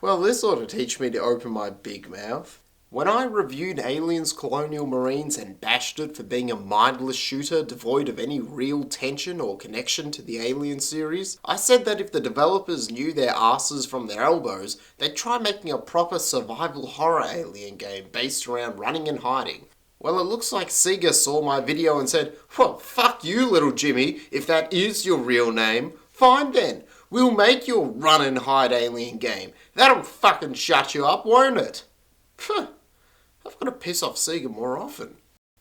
Well, this ought to teach me to open my big mouth. When I reviewed Aliens Colonial Marines and bashed it for being a mindless shooter devoid of any real tension or connection to the Alien series, I said that if the developers knew their asses from their elbows, they'd try making a proper survival horror Alien game based around running and hiding. Well, it looks like Sega saw my video and said, well, fuck you, little Jimmy, if that is your real name. Fine then, we'll make your run and hide Alien game. That'll fucking shut you up, won't it? Phew. I've got to piss off Sega more often.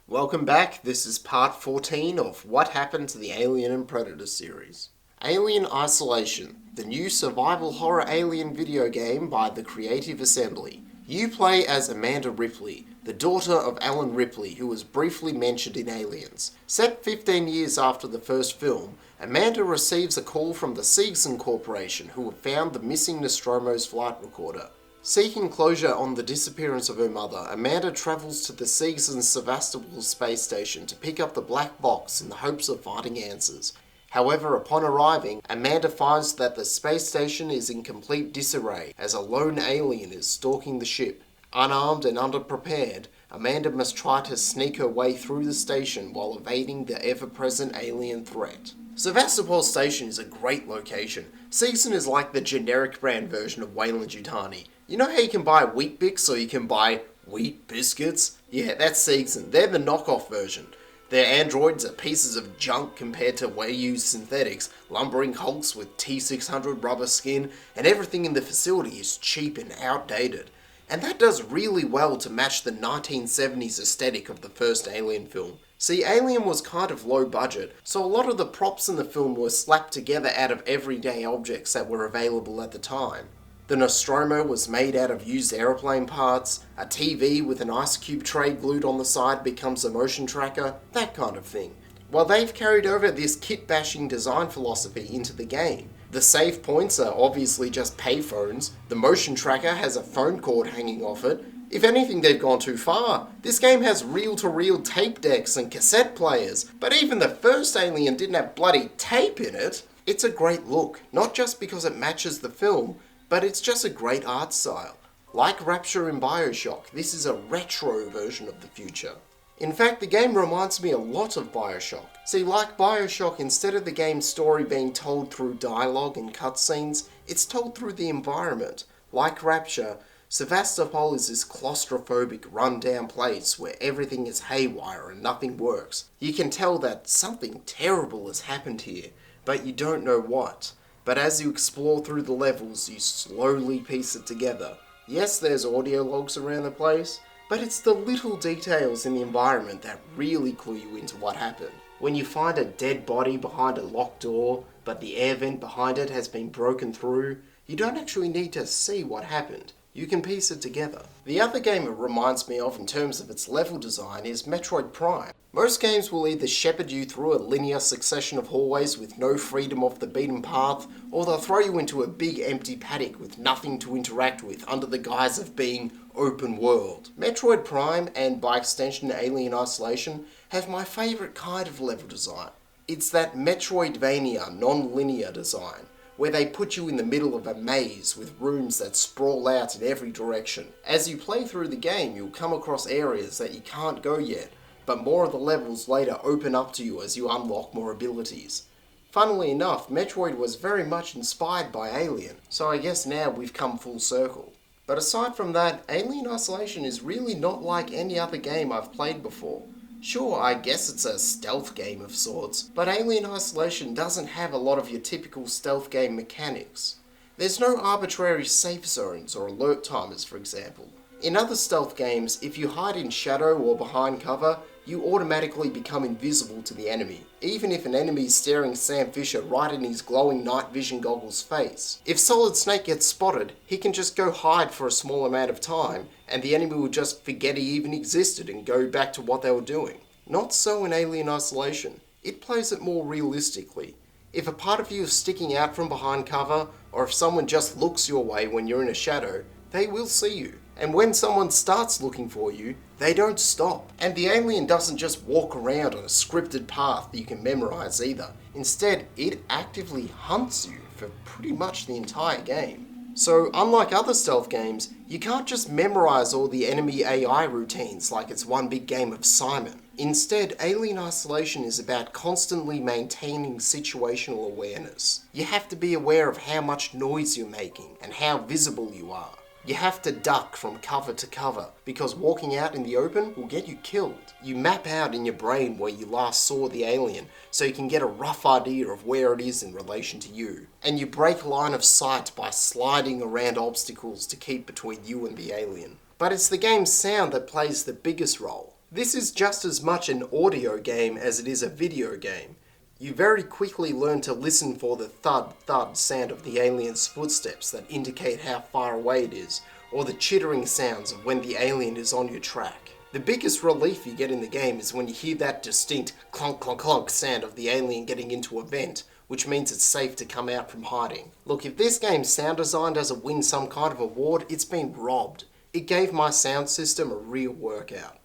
Welcome back, this is part 14 of What Happened to the Alien and Predator series. Alien Isolation, the new survival horror alien video game by the Creative Assembly. You play as Amanda Ripley, the daughter of Alan Ripley, who was briefly mentioned in Aliens. Set 15 years after the first film, Amanda receives a call from the Seegson Corporation, who have found the missing Nostromo's flight recorder. Seeking closure on the disappearance of her mother, Amanda travels to the Seegson's Sevastopol space station to pick up the black box in the hopes of finding answers. However, upon arriving, Amanda finds that the space station is in complete disarray as a lone alien is stalking the ship. Unarmed and underprepared, Amanda must try to sneak her way through the station while evading the ever-present alien threat. Sevastopol Station is a great location. Seegson is like the generic brand version of Weyland-Yutani. You know how you can buy Weet-Bix or you can buy wheat biscuits? Yeah, that's Seegson. They're the knockoff version. Their androids are pieces of junk compared to Wayu's synthetics, lumbering hulks with T-600 rubber skin, and everything in the facility is cheap and outdated. And that does really well to match the 1970s aesthetic of the first Alien film. See, Alien was kind of low budget, so a lot of the props in the film were slapped together out of everyday objects that were available at the time. The Nostromo was made out of used aeroplane parts, a TV with an ice cube tray glued on the side becomes a motion tracker, that kind of thing. Well, they've carried over this kit-bashing design philosophy into the game. The save points are obviously just payphones, the motion tracker has a phone cord hanging off it. If anything, they've gone too far. This game has reel-to-reel tape decks and cassette players, but even the first Alien didn't have bloody tape in it. It's a great look, not just because it matches the film, but it's just a great art style. Like Rapture in Bioshock, this is a retro version of the future. In fact, the game reminds me a lot of Bioshock. See, like Bioshock, instead of the game's story being told through dialogue and cutscenes, it's told through the environment. Like Rapture, Sevastopol is this claustrophobic, run-down place where everything is haywire and nothing works. You can tell that something terrible has happened here, but you don't know what. But as you explore through the levels, you slowly piece it together. Yes, there's audio logs around the place, but it's the little details in the environment that really clue you into what happened. When you find a dead body behind a locked door, but the air vent behind it has been broken through, you don't actually need to see what happened. You can piece it together. The other game it reminds me of in terms of its level design is Metroid Prime. Most games will either shepherd you through a linear succession of hallways with no freedom off the beaten path, or they'll throw you into a big empty paddock with nothing to interact with under the guise of being open world. Metroid Prime, and by extension Alien Isolation, have my favourite kind of level design. It's that Metroidvania non-linear design, where they put you in the middle of a maze with rooms that sprawl out in every direction. As you play through the game, you'll come across areas that you can't go yet, but more of the levels later open up to you as you unlock more abilities. Funnily enough, Metroid was very much inspired by Alien, so I guess now we've come full circle. But aside from that, Alien Isolation is really not like any other game I've played before. Sure, I guess it's a stealth game of sorts, but Alien Isolation doesn't have a lot of your typical stealth game mechanics. There's no arbitrary safe zones or alert timers, for example. In other stealth games, if you hide in shadow or behind cover, you automatically become invisible to the enemy, even if an enemy is staring Sam Fisher right in his glowing night vision goggles face. If Solid Snake gets spotted, he can just go hide for a small amount of time, and the enemy will just forget he even existed and go back to what they were doing. Not so in Alien Isolation. It plays it more realistically. If a part of you is sticking out from behind cover, or if someone just looks your way when you're in a shadow, they will see you. And when someone starts looking for you, they don't stop. And the alien doesn't just walk around on a scripted path that you can memorize either. Instead, it actively hunts you for pretty much the entire game. So, unlike other stealth games, you can't just memorize all the enemy AI routines like it's one big game of Simon. Instead, Alien Isolation is about constantly maintaining situational awareness. You have to be aware of how much noise you're making and how visible you are. You have to duck from cover to cover, because walking out in the open will get you killed. You map out in your brain where you last saw the alien, so you can get a rough idea of where it is in relation to you. And you break line of sight by sliding around obstacles to keep between you and the alien. But it's the game's sound that plays the biggest role. This is just as much an audio game as it is a video game. You very quickly learn to listen for the thud-thud sound of the alien's footsteps that indicate how far away it is, or the chittering sounds of when the alien is on your track. The biggest relief you get in the game is when you hear that distinct clunk clunk clunk sound of the alien getting into a vent, which means it's safe to come out from hiding. Look, if this game's sound design doesn't win some kind of award, it's been robbed. It gave my sound system a real workout.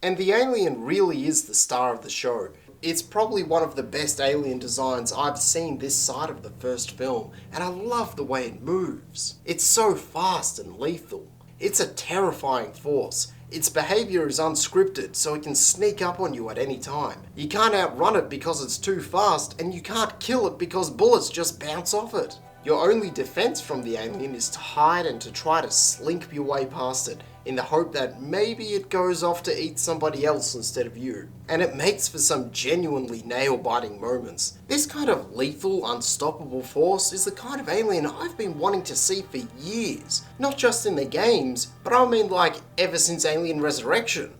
And the alien really is the star of the show. It's probably one of the best alien designs I've seen this side of the first film, and I love the way it moves. It's so fast and lethal. It's a terrifying force. Its behaviour is unscripted, so it can sneak up on you at any time. You can't outrun it because it's too fast, and you can't kill it because bullets just bounce off it. Your only defense from the alien is to hide and to try to slink your way past it, in the hope that maybe it goes off to eat somebody else instead of you. And it makes for some genuinely nail-biting moments. This kind of lethal, unstoppable force is the kind of alien I've been wanting to see for years. Not just in the games, but I mean like ever since Alien Resurrection.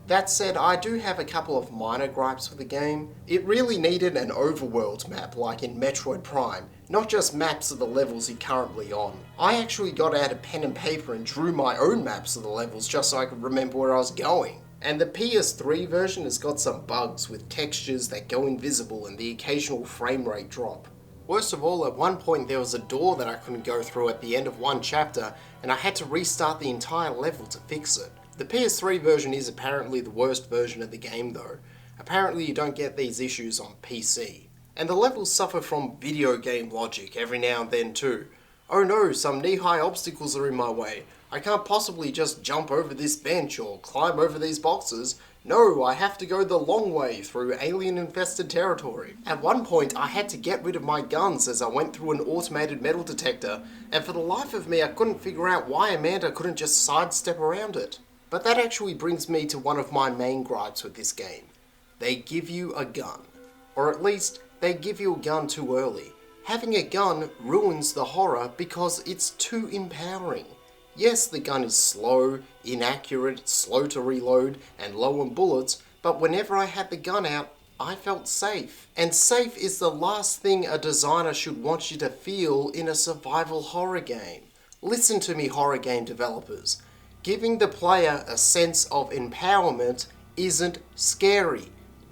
That said, I do have a couple of minor gripes with the game. It really needed an overworld map like in Metroid Prime, not just maps of the levels you're currently on. I actually got out a pen and paper and drew my own maps of the levels just so I could remember where I was going. And the PS3 version has got some bugs with textures that go invisible and the occasional frame rate drop. Worst of all, at one point there was a door that I couldn't go through at the end of one chapter, and I had to restart the entire level to fix it. The PS3 version is apparently the worst version of the game though. Apparently you don't get these issues on PC. And the levels suffer from video game logic every now and then too. Oh no, some knee-high obstacles are in my way. I can't possibly just jump over this bench or climb over these boxes. No, I have to go the long way through alien-infested territory. At one point, I had to get rid of my guns as I went through an automated metal detector, and for the life of me, I couldn't figure out why Amanda couldn't just sidestep around it. But that actually brings me to one of my main gripes with this game. They give you a gun. Or at least, they give you a gun too early. Having a gun ruins the horror because it's too empowering. Yes, the gun is slow, inaccurate, slow to reload, and low on bullets, but whenever I had the gun out, I felt safe. And safe is the last thing a designer should want you to feel in a survival horror game. Listen to me, horror game developers. Giving the player a sense of empowerment isn't scary.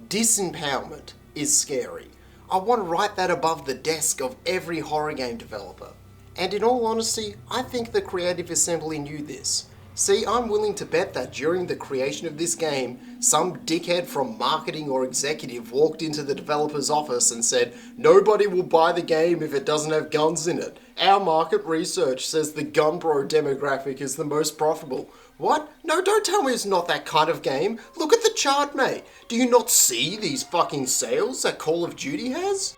Disempowerment is scary. I want to write that above the desk of every horror game developer. And in all honesty, I think the Creative Assembly knew this. See, I'm willing to bet that during the creation of this game, some dickhead from marketing or executive walked into the developer's office and said, "Nobody will buy the game if it doesn't have guns in it. Our market research says the gun bro demographic is the most profitable." What? No, don't tell me it's not that kind of game. Look at the chart, mate. Do you not see these fucking sales that Call of Duty has?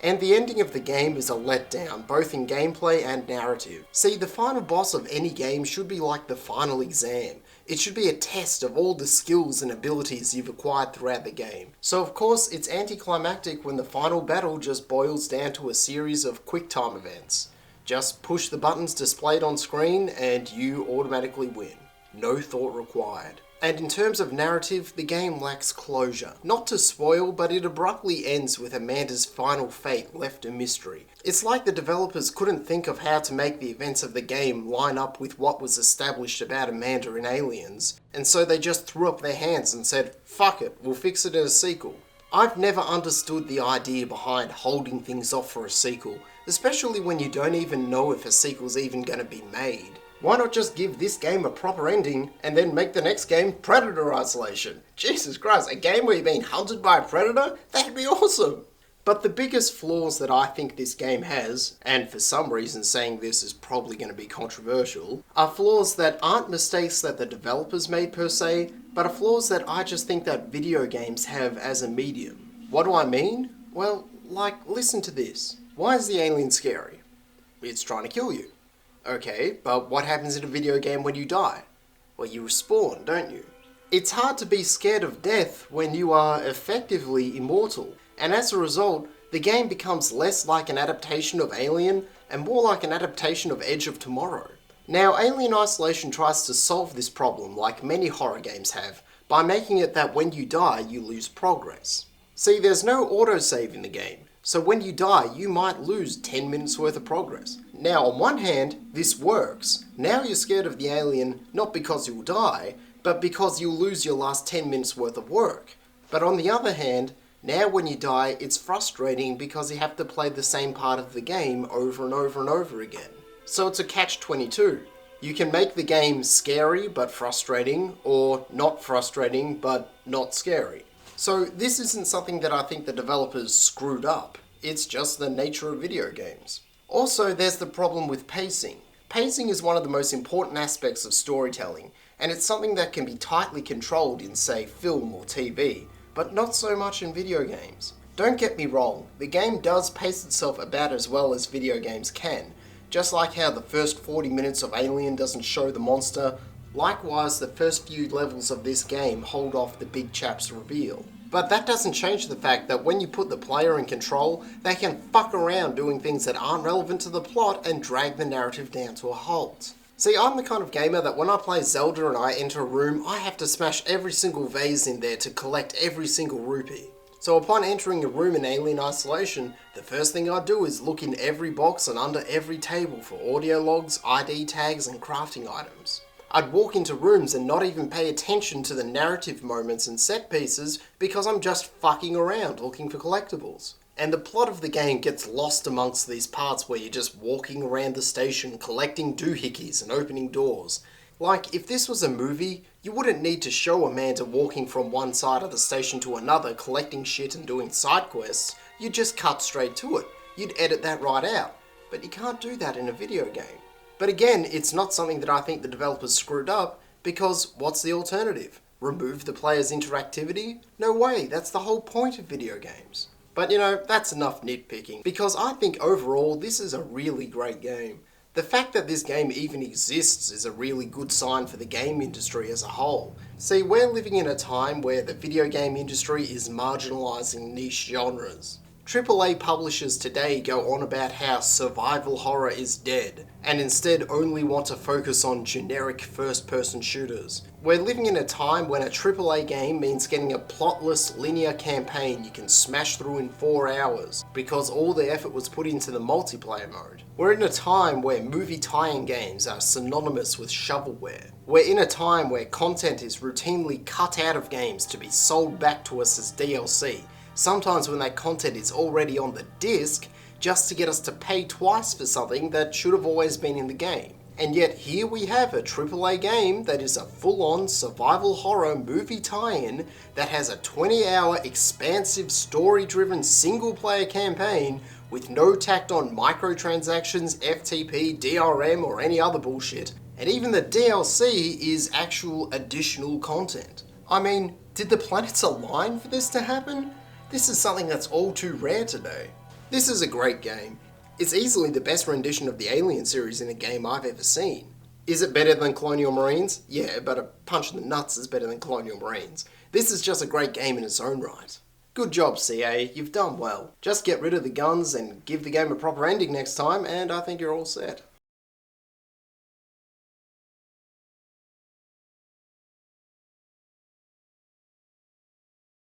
And the ending of the game is a letdown, both in gameplay and narrative. See, the final boss of any game should be like the final exam. It should be a test of all the skills and abilities you've acquired throughout the game. So of course, it's anticlimactic when the final battle just boils down to a series of quick-time events. Just push the buttons displayed on screen and you automatically win. No thought required. And in terms of narrative, the game lacks closure. Not to spoil, but it abruptly ends with Amanda's final fate left a mystery. It's like the developers couldn't think of how to make the events of the game line up with what was established about Amanda in Aliens, and so they just threw up their hands and said, "Fuck it, we'll fix it in a sequel." I've never understood the idea behind holding things off for a sequel, especially when you don't even know if a sequel's even going to be made. Why not just give this game a proper ending and then make the next game Predator Isolation? Jesus Christ, a game where you're being hunted by a predator? That'd be awesome! But the biggest flaws that I think this game has, and for some reason saying this is probably going to be controversial, are flaws that aren't mistakes that the developers made per se, but are flaws that I just think that video games have as a medium. What do I mean? Well, like, listen to this. Why is the alien scary? It's trying to kill you. Okay, but what happens in a video game when you die? Well, you respawn, don't you? It's hard to be scared of death when you are effectively immortal, and as a result, the game becomes less like an adaptation of Alien and more like an adaptation of Edge of Tomorrow. Now, Alien Isolation tries to solve this problem like many horror games have, by making it that when you die, you lose progress. See, there's no autosave in the game, so when you die, you might lose 10 minutes worth of progress. Now, on one hand, this works. Now you're scared of the alien, not because you'll die, but because you'll lose your last 10 minutes worth of work. But on the other hand, now when you die, it's frustrating because you have to play the same part of the game over and over and over again. So it's a catch-22. You can make the game scary but frustrating, or not frustrating but not scary. So this isn't something that I think the developers screwed up. It's just the nature of video games. Also, there's the problem with pacing. Pacing is one of the most important aspects of storytelling, and it's something that can be tightly controlled in, say, film or TV, but not so much in video games. Don't get me wrong, the game does pace itself about as well as video games can. Just like how the first 40 minutes of Alien doesn't show the monster, likewise the first few levels of this game hold off the big chap's reveal. But that doesn't change the fact that when you put the player in control, they can fuck around doing things that aren't relevant to the plot and drag the narrative down to a halt. See, I'm the kind of gamer that when I play Zelda and I enter a room, I have to smash every single vase in there to collect every single rupee. So upon entering a room in Alien Isolation, the first thing I do is look in every box and under every table for audio logs, ID tags and crafting items. I'd walk into rooms and not even pay attention to the narrative moments and set pieces because I'm just fucking around looking for collectibles. And the plot of the game gets lost amongst these parts where you're just walking around the station collecting doohickeys and opening doors. Like, if this was a movie, you wouldn't need to show Amanda walking from one side of the station to another collecting shit and doing side quests. You'd just cut straight to it. You'd edit that right out. But you can't do that in a video game. But again, it's not something that I think the developers screwed up, because what's the alternative? Remove the player's interactivity? No way, that's the whole point of video games. But you know, that's enough nitpicking, because I think overall this is a really great game. The fact that this game even exists is a really good sign for the game industry as a whole. See, we're living in a time where the video game industry is marginalising niche genres. AAA publishers today go on about how survival horror is dead, and instead only want to focus on generic first-person shooters. We're living in a time when a AAA game means getting a plotless, linear campaign you can smash through in 4 hours, because all the effort was put into the multiplayer mode. We're in a time where movie tie-in games are synonymous with shovelware. We're in a time where content is routinely cut out of games to be sold back to us as DLC, sometimes when that content is already on the disc, just to get us to pay twice for something that should have always been in the game. And yet here we have a AAA game that is a full-on survival horror movie tie-in that has a 20-hour expansive story-driven single-player campaign with no tacked on microtransactions, FTP, DRM or any other bullshit. And even the DLC is actual additional content. I mean, did the planets align for this to happen? This is something that's all too rare today. This is a great game. It's easily the best rendition of the Alien series in a game I've ever seen. Is it better than Colonial Marines? Yeah, but a punch in the nuts is better than Colonial Marines. This is just a great game in its own right. Good job, CA, you've done well. Just get rid of the guns and give the game a proper ending next time, and I think you're all set.